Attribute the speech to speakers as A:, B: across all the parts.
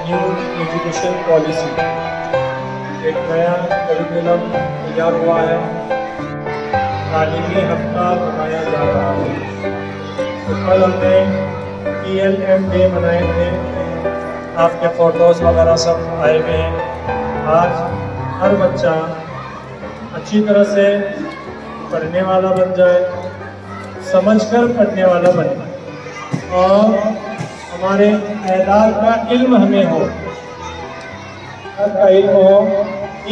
A: New education policy, एक नया curriculum तैयार हुआ है, तालीमी हफ्ता मनाया जा रहा है। तो कल हमने PLM डे मनाए थे, आपके फ़ोटोज़ वगैरह सब आए हुए हैं। आज हर बच्चा अच्छी तरह से पढ़ने वाला बन जाए, समझकर पढ़ने वाला बने और हमारे एदाद का इल्म हमें हो, का इल्म हो।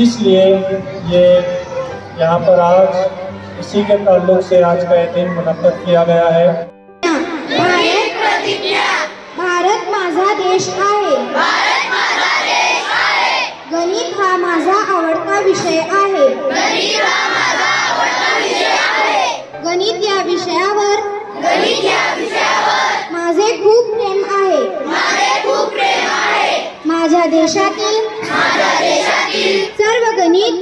A: इसलिए ये यहाँ पर आज इसी के ताल्लुक से आज का ये दिन मुनक्कद किया गया है।
B: भारत माझा देश आहे, गणित हा माझा आवडता विषय आहे, गणित या विषयावर माझे खूप प्रेम आहे, माझ्या देशातील सर्व गणित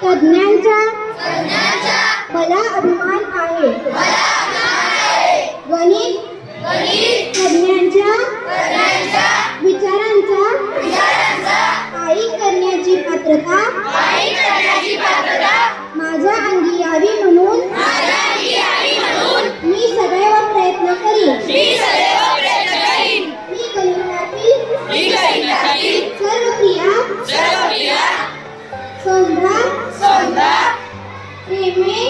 B: तज्ञांचा मला अभिमान आहे। गणित तज्ञांच्या विचारांचा पायी करण्याची पात्रता माझ्या अंगी यावी म्हणून मी सदैव प्रयत्न करीन। मी गणितातील सर्व क्रिया सौंधा प्रेमे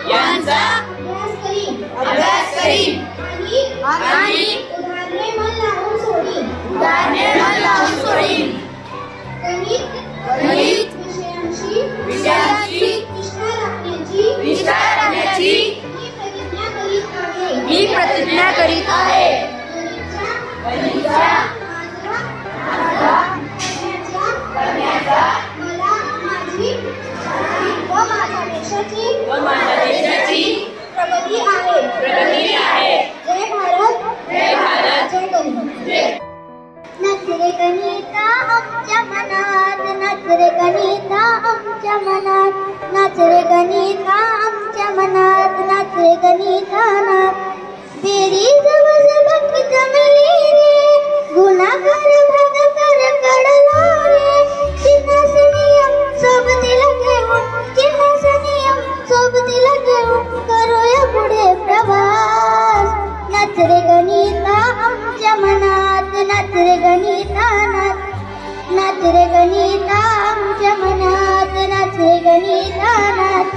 B: यांचा अभ्यास करीन आणि उदाहरणे मन लावून सोडीन। गणित विषयांशी निष्ठा राखण्याची मी प्रतिज्ञा करीत आहे। मला माझी व माझ्या देशाची प्रगती आहे। जय भारत, जय गणित। नाच रे गणिता आमच्या मनात, नाच रे गणिता आमच्या मनात, नाच रे गणिता आमच्या मनात, नाच रे गणिता नाच। बेरीज वजन जमली रे, गुणाकार भागाकार कळला रे, चिन्हास नियम सोबतीला घेऊन, चिन्हास नियम सोबतीला घेऊन करूया पुढे प्रवास। नाच रे गणिता आमच्या मनात, नाच रे गणिता नाच, नाच रे गणिता आमच्या मनात, नाच रे गणिता नाच।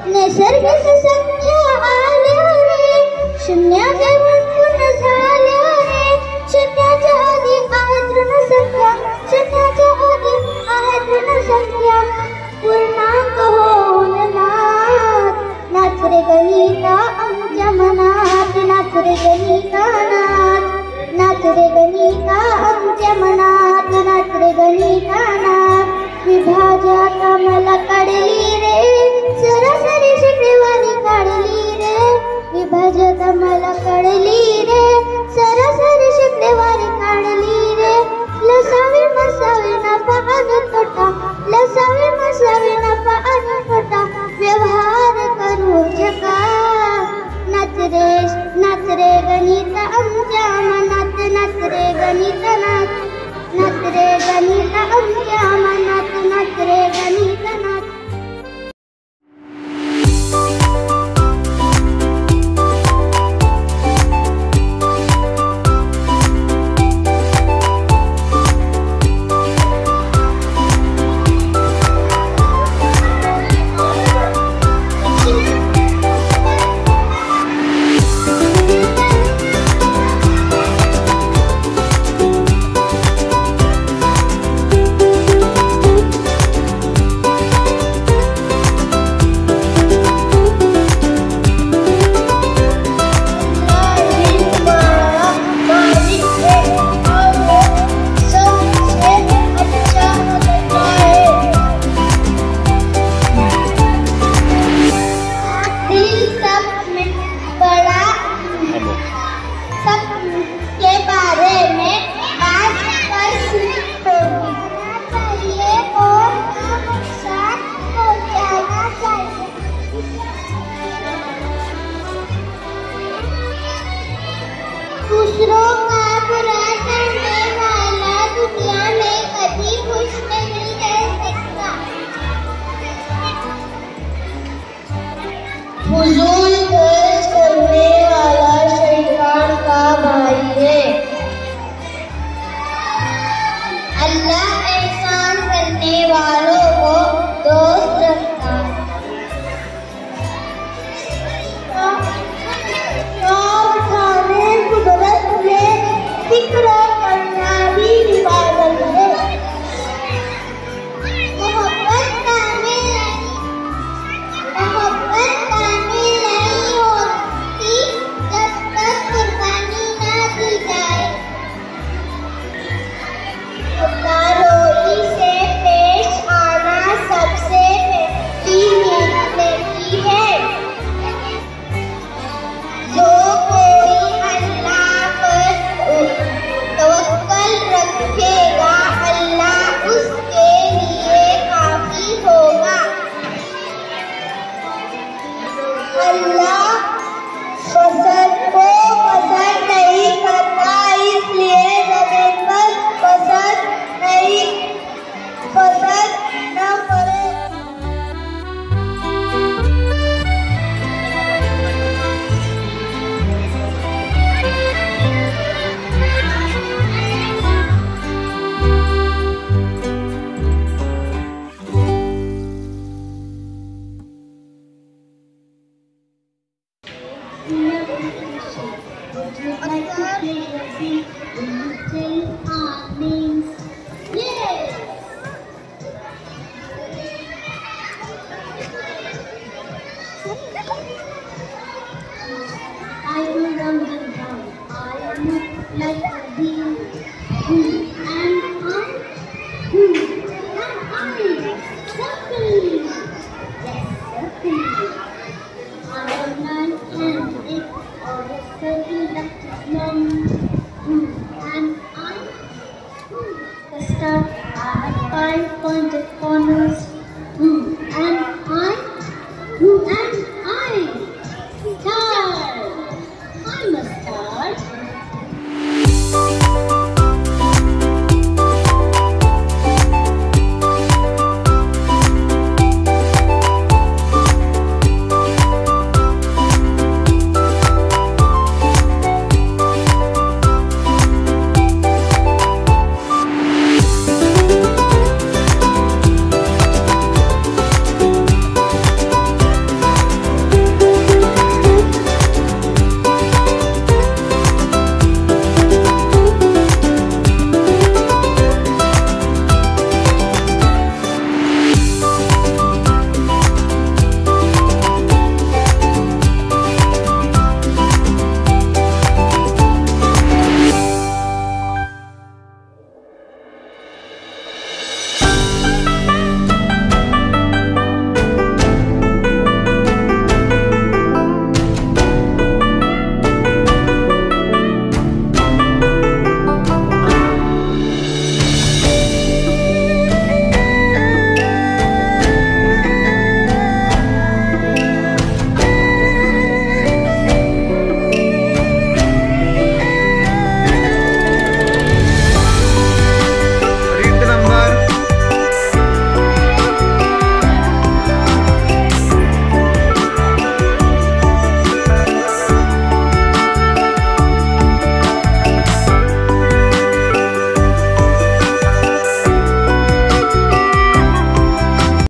B: नैसर्गिक संख्या आल्या रे, शून्याच्या पूर्ण झाल्या रे, शून्याच्या आधी आहेत ऋण संख्या, शून्याच्या आधी आहेत ऋण संख्या, पूर्णांक होऊन नाच। नाच रे गणिता आमच्या मनात, नाच रे गणिता नाच, नाच रे गणिता आमच्या मनात, नाच रे गणिता नाच। विभाज्यात मला काढली रे, सरासरी शेकडेवारी काढली रे, विभाज्यात मला काढली रे, सरासरी शेकडेवारी काढली रे। लसावी मसावी नफा आणि तोटा, लसावी मसावी नफा आणि तोटा, व्यवहार करू झकास। नाच रे गणित आमच्या मनात, नाच रे गणित नाच, नाच रे गणित आमच्या मनात, नाच रे गणित नाच। जिक्र करना भी इबादत है। मोहब्बत कामिल नहीं होती जब तक कुर्बानी ना दी जाए। रोई से पेश आना सबसे पहली नेकी है। जो कोई अल्लाह पर तवक्कल रखेगा अल्लाह उसके लिए काफी होगा। अल्लाह फसल को पसंद नहीं करता, इसलिए जमीन पर फसल न करो। Would you like to play a game? Will you tell our names? Yes! I will run them down. I look like